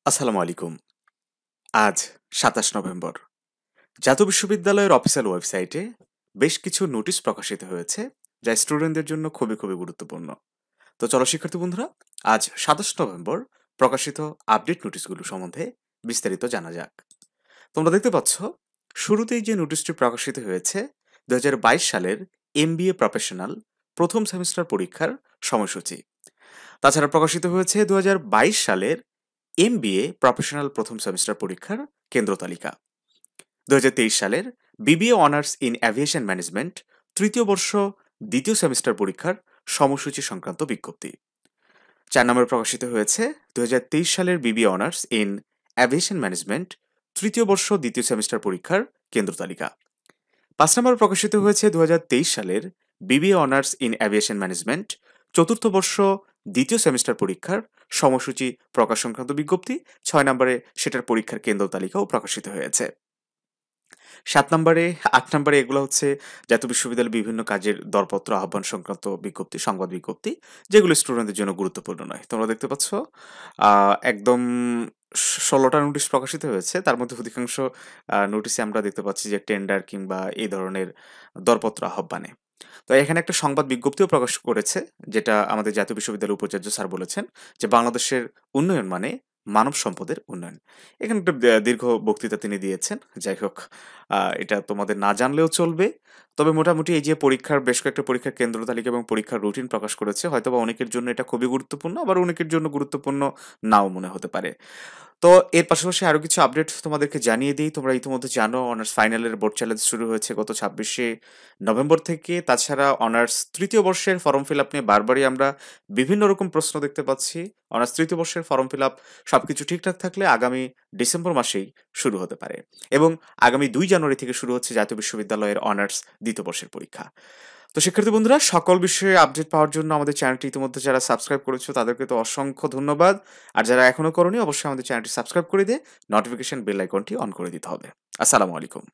আসসালামু আলাইকুম। আজ ২৭ নভেম্বর। জাতীয় বিশ্ববিদ্যালয়ের অফিসিয়াল ওয়েবসাইটে বেশ কিছু নোটিশ প্রকাশিত হয়েছে, যা স্টুডেন্টদের জন্য খুবই গুরুত্বপূর্ণ। তো চলো শিক্ষার্থী বন্ধুরা, আজ ২৭ নভেম্বর প্রকাশিত আপডেট নোটিশগুলো সম্বন্ধে বিস্তারিত জানা যাক। তোমরা দেখতে পাচ্ছ, শুরুতেই যে নোটিশটি প্রকাশিত হয়েছে ২০২২ সালের এমবিএ প্রফেশনাল প্রথম সেমিস্টার পরীক্ষার সময়সূচি। তাছাড়া প্রকাশিত হয়েছে ২০২২ সালের এমবিএ প্রফেশনাল প্রথম সেমিস্টার পরীক্ষার কেন্দ্র তালিকা। ২০২৩ সালের BBA honours in aviation management তৃতীয় বর্ষ দ্বিতীয় সেমিস্টার পরীক্ষার সময়সূচি সংক্রান্ত বিজ্ঞপ্তি। ৪ নম্বরে প্রকাশিত হয়েছে ২০২৩ সালের BBA honours in aviation management তৃতীয় বর্ষ দ্বিতীয় সেমিস্টার পরীক্ষার কেন্দ্র তালিকা। ৫ নম্বরে প্রকাশিত হয়েছে ২০২৩ সালের BBA honours in aviation management চতুর্থ বর্ষ দ্বিতীয় সেমিস্টার পরীক্ষার সময়সূচি প্রকাশ সংক্রান্ত বিজ্ঞপ্তি। ৬ নম্বরে সেটার পরীক্ষার কেন্দ্র তালিকাও প্রকাশিত হয়েছে। ৭ নম্বরে, ৮ নম্বরে এগুলো হচ্ছে জাতীয় বিশ্ববিদ্যালয়ের বিভিন্ন কাজের দরপত্র আহ্বান সংক্রান্ত বিজ্ঞপ্তি, সংবাদ বিজ্ঞপ্তি, যেগুলো স্টুডেন্টদের জন্য গুরুত্বপূর্ণ নয়। তোমরা দেখতে পাচ্ছ একদম ১৬টা নোটিশ প্রকাশিত হয়েছে। তার মধ্যে অধিকাংশ নোটিশে আমরা দেখতে পাচ্ছি যে টেন্ডার কিংবা এই ধরনের দরপত্র আহ্বানে। তো এখানে একটা সংবাদ বিজ্ঞপ্তিও প্রকাশ করেছে, যেটা আমাদের জাতীয় বিশ্ববিদ্যালয়ের উপাচার্য স্যার বলেছেন যে বাংলাদেশের উন্নয়ন মানে মানব সম্পদের উন্নয়ন। এখানে একটা দীর্ঘ বক্তৃতা তিনি দিয়েছেন। যাই হোক, এটা তোমাদের না জানলেও চলবে। তবে মোটামুটি এই যে পরীক্ষার বেশ কয়েকটা পরীক্ষার কেন্দ্র তালিকা এবং পরীক্ষার রুটিন প্রকাশ করেছে, হয়তোবা অনেকের জন্য এটা খুবই গুরুত্বপূর্ণ, আবার অনেকের জন্য গুরুত্বপূর্ণ নাও মনে হতে পারে। তো এর পাশাপাশি আরো কিছু আপডেট তোমাদেরকে জানিয়ে দিই। তোমরা ইতিমধ্যে জানো অনার্স ফাইনালের বোর্ড চ্যালেঞ্জ শুরু হয়েছে গত ২৬শে নভেম্বর থেকে। তাছাড়া অনার্স তৃতীয় বর্ষের ফর্ম ফিল আপ নিয়ে বারবারই আমরা বিভিন্ন রকম প্রশ্ন দেখতে পাচ্ছি। অনার্স তৃতীয় বর্ষের ফর্ম ফিল আপ সবকিছু ঠিকঠাক থাকলে আগামী ডিসেম্বর মাসেই শুরু হতে পারে, এবং আগামী ২ জানুয়ারি থেকে শুরু হচ্ছে জাতীয় বিশ্ববিদ্যালয়ের অনার্স দ্বিতীয় বর্ষের পরীক্ষা। তো শিক্ষার্থী বন্ধুরা, সকল বিষয়ে আপডেট পাওয়ার জন্য আমাদের চ্যানেলটি ইতিমধ্যে যারা সাবস্ক্রাইব করেছো তাদেরকে তো অসংখ্য ধন্যবাদ। আর যারা এখনো করোনি, অবশ্যই আমাদের চ্যানেলটি সাবস্ক্রাইব করে দিয়ে নোটিফিকেশন বেল আইকনটি অন করে দিতে হবে। আসসালামু আলাইকুম।